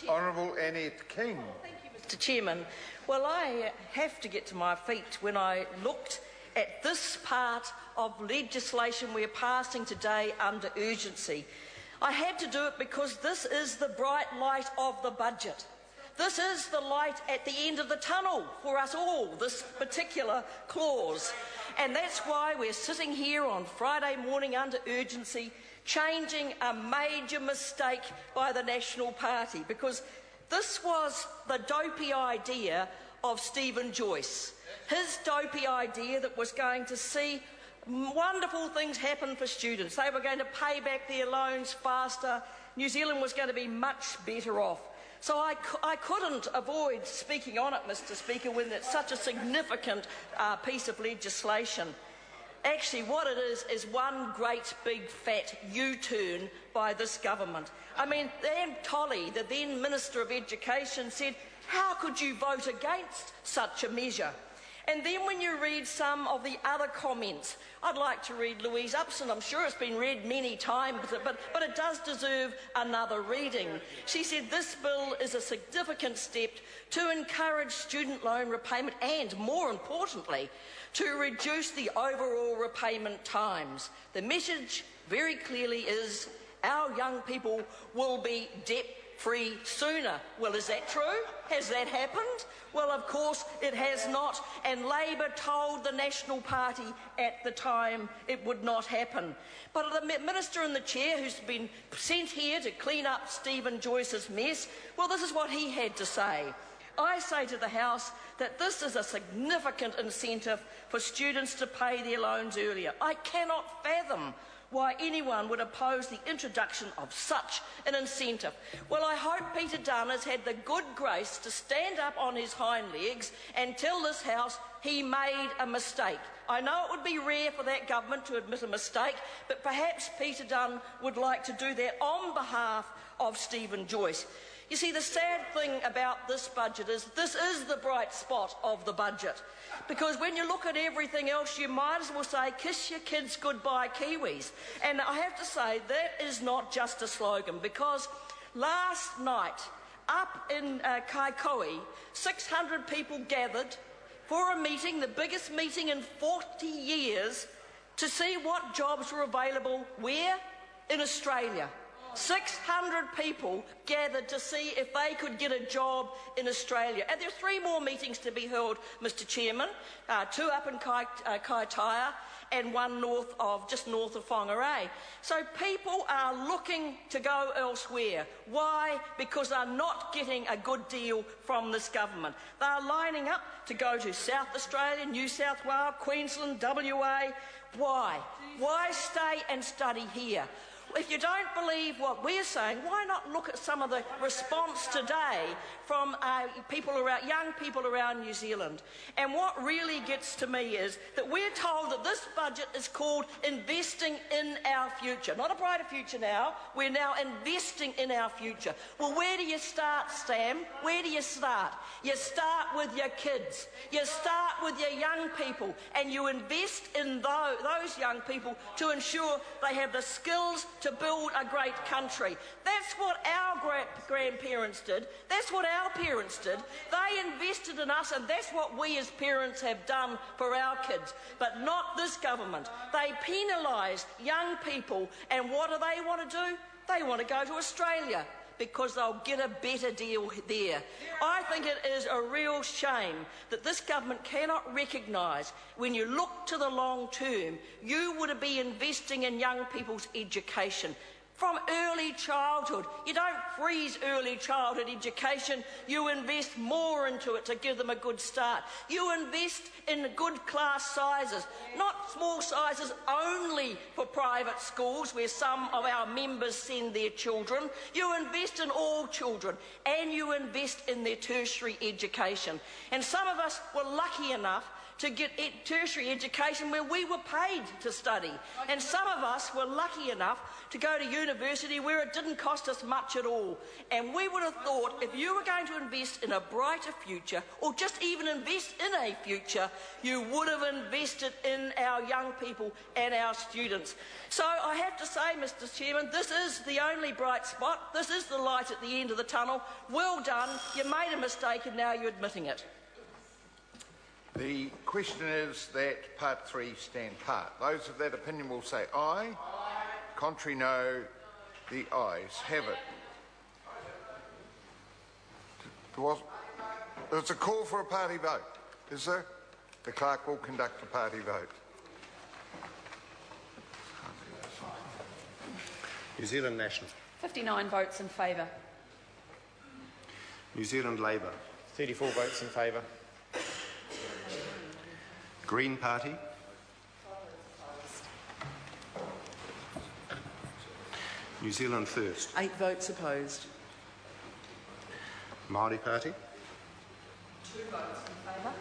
Honourable Annette King. Thank you, Mr. Chairman. Well, I have to get to my feet when I looked at this part of legislation we're passing today under urgency. I had to do it because this is the bright light of the budget. This is the light at the end of the tunnel for us all, this particular clause. And that's why we're sitting here on Friday morning under urgency, changing a major mistake by the National Party, because this was the dopey idea of Stephen Joyce. His dopey idea that was going to see wonderful things happen for students. They were going to pay back their loans faster. New Zealand was going to be much better off. So I couldn't avoid speaking on it, Mr. Speaker, when it's such a significant piece of legislation. Actually, what it is one great big fat U-turn by this government. I mean, Anne Tolley, the then Minister of Education, said, "How could you vote against such a measure?" And then when you read some of the other comments, I'd like to read Louise Upson. I'm sure it's been read many times, but it does deserve another reading. She said this bill is a significant step to encourage student loan repayment and, more importantly, to reduce the overall repayment times. The message very clearly is our young people will be debt-free sooner. Well, is that true? Has that happened? Well, of course it has not, and Labor told the National Party at the time it would not happen. But the Minister in the chair, who's been sent here to clean up Stephen Joyce's mess, well, this is what he had to say. "I say to the House that this is a significant incentive for students to pay their loans earlier. I cannot fathom why anyone would oppose the introduction of such an incentive." Well, I hope Peter Dunn has had the good grace to stand up on his hind legs and tell this House he made a mistake. I know it would be rare for that government to admit a mistake, but perhaps Peter Dunn would like to do that on behalf of Stephen Joyce. You see, the sad thing about this budget is this is the bright spot of the budget, because when you look at everything else, you might as well say, "Kiss your kids goodbye, Kiwis." And I have to say, that is not just a slogan, because last night, up in Kaikoui, 600 people gathered for a meeting, the biggest meeting in 40 years, to see what jobs were available where? In Australia. 600 people gathered to see if they could get a job in Australia. And there are 3 more meetings to be held, Mr. Chairman, 2 up in Kaitaia and 1 just north of Whangarei. So people are looking to go elsewhere. Why? Because they're not getting a good deal from this government. They're lining up to go to South Australia, New South Wales, Queensland, WA. Why? Why stay and study here? If you don't believe what we're saying, why not look at some of the response today from young people around New Zealand? And what really gets to me is that we're told that this budget is called investing in our future. Not a brighter future now, we're now investing in our future. Well, where do you start, Sam? Where do you start? You start with your kids. You start with your young people, and you invest in those young people to ensure they have the skills to build a great country. That's what our grandparents did. That's what our parents did. They invested in us, and that's what we as parents have done for our kids. But not this government. They penalise young people, and what do they want to do? They want to go to Australia, because they'll get a better deal there. I think it is a real shame that this government cannot recognise, when you look to the long term, you would be investing in young people's education. From early childhood. You don't freeze early childhood education, you invest more into it to give them a good start. You invest in good class sizes, not small sizes only for private schools where some of our members send their children. You invest in all children, and you invest in their tertiary education. And some of us were lucky enough to get tertiary education where we were paid to study. And some of us were lucky enough to go to university where it didn't cost us much at all. And we would have thought if you were going to invest in a brighter future, or just even invest in a future, you would have invested in our young people and our students. So I have to say, Mr. Chairman, this is the only bright spot. This is the light at the end of the tunnel. Well done. You made a mistake and now you're admitting it. The question is that part 3 stand part. Those of that opinion will say aye. Aye. Contrary, no. The ayes have it. There's a call for a party vote, is there? The clerk will conduct a party vote. New Zealand National. 59 votes in favour. New Zealand Labour. 34 votes in favour. Green Party. New Zealand First. 8 votes opposed. Māori Party. 2 votes in favour.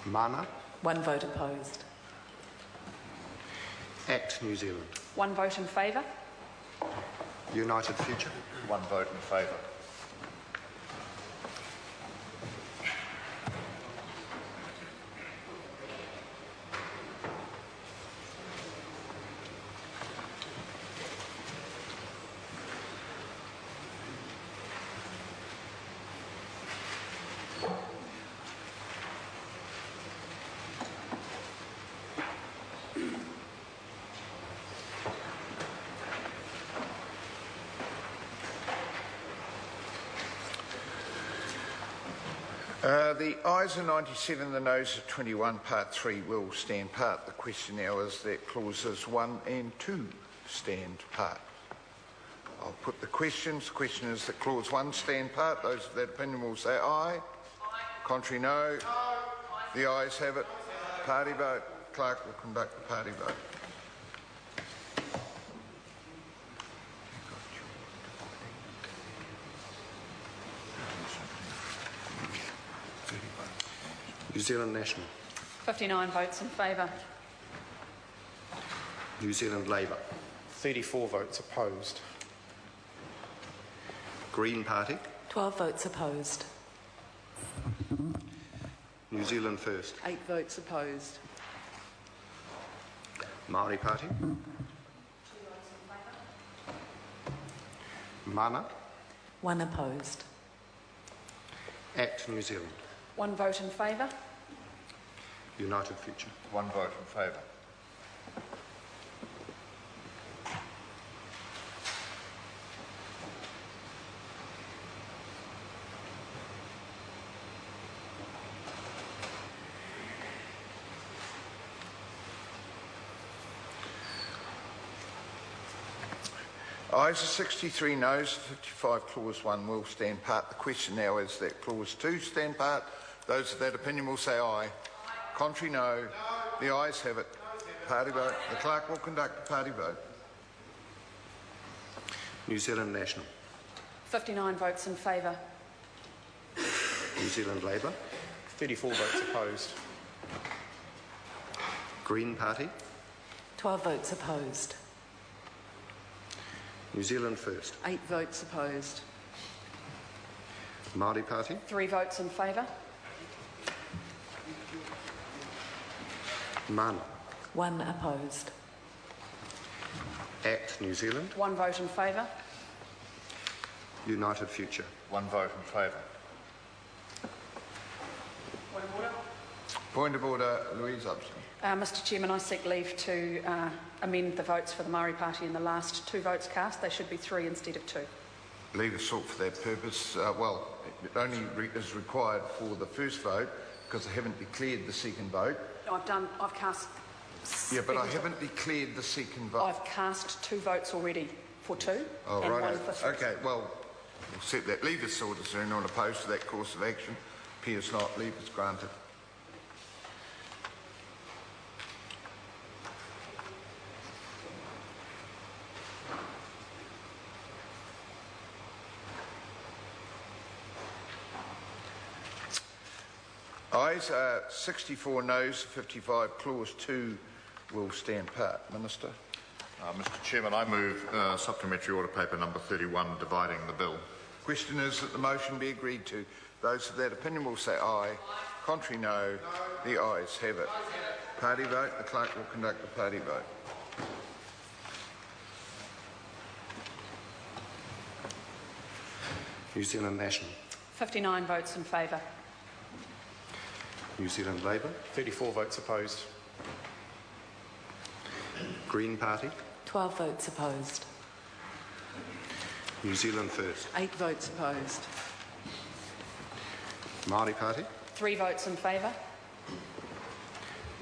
Mana. 1 vote opposed. Act New Zealand. 1 vote in favour. United Future. 1 vote in favour. The ayes are 97, the noes are 21. Part 3 will stand part. The question now is that clauses 1 and 2 stand part. I'll put the questions. The question is that clause 1 stand part. Those of that opinion will say aye. Aye. Contrary, no. No. The ayes have it. Party vote. Clerk will conduct the party vote. New Zealand National. 59 votes in favour. New Zealand Labour. 34 votes opposed. Green Party. 12 votes opposed. New Zealand First. 8 votes opposed. Māori Party. 2 votes in favour. Mana. 1 opposed. Act New Zealand. 1 vote in favour. United Future. 1 vote in favour. Ayes are 63, noes 55. Clause 1 will stand part. The question now is that clause 2 stand part. Those of that opinion will say aye. Aye. Contrary, no. No. The ayes have it. Party vote. The clerk will conduct the party vote. New Zealand National. 59 votes in favour. New Zealand Labour. 34 votes opposed. Green Party. 12 votes opposed. New Zealand First. 8 votes opposed. Māori Party. 3 votes in favour. Mana. 1 opposed. Act New Zealand. 1 vote in favour. United Future. 1 vote in favour. Point of order. Point of order, Louise Upson. Mr Chairman, I seek leave to amend the votes for the Māori Party in the last 2 votes cast. They should be 3 instead of 2. Leave is sought for that purpose. Well, it only is required for the first vote because I haven't declared the second vote. No, I've cast... Yeah, but I haven't declared the second vote. I've cast 2 votes already for 2 Oh, and right. 1 for 3. Okay, well, we'll set that. Leave is sought. Is there anyone opposed to that course of action? Appears not. Leave is granted. Ayes are 64, noes 55. Clause 2 will stand part. Minister. Mr Chairman, I move supplementary order paper number 31, dividing the bill. Question is that the motion be agreed to. Those of that opinion will say aye. Contrary, no. The ayes have it. Party vote. The clerk will conduct the party vote. New Zealand National. 59 votes in favour. New Zealand Labour. 34 votes opposed. Green Party. 12 votes opposed. New Zealand First. 8 votes opposed. Māori Party. 3 votes in favour.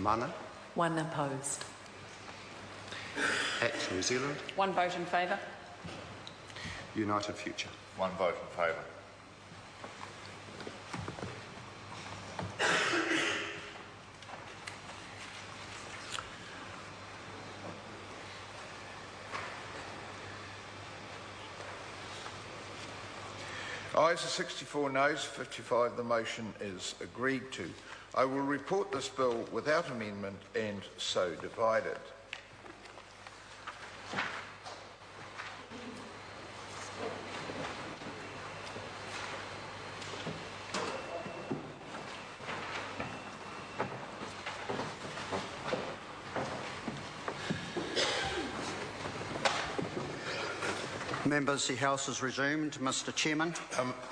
Mana. 1 opposed. ACT New Zealand. 1 vote in favour. United Future. 1 vote in favour. Ayes are 64, noes 55. The motion is agreed to. I will report this bill without amendment and so divided. Members, the House is resumed. Mr Chairman.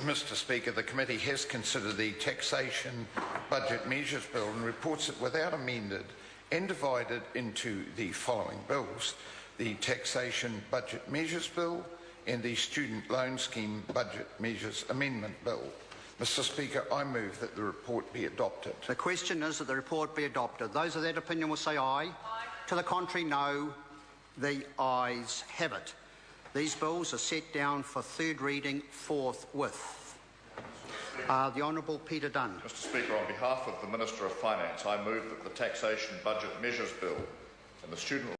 Mr Speaker, the committee has considered the Taxation Budget Measures Bill and reports it without amended and divided into the following bills: the Taxation Budget Measures Bill and the Student Loan Scheme Budget Measures Amendment Bill. Mr Speaker, I move that the report be adopted. The question is that the report be adopted. Those of that opinion will say aye. To the contrary, no. The ayes have it. These bills are set down for third reading forthwith. The Honourable Peter Dunn. Mr Speaker, on behalf of the Minister of Finance, I move that the Taxation Budget Measures Bill and the Student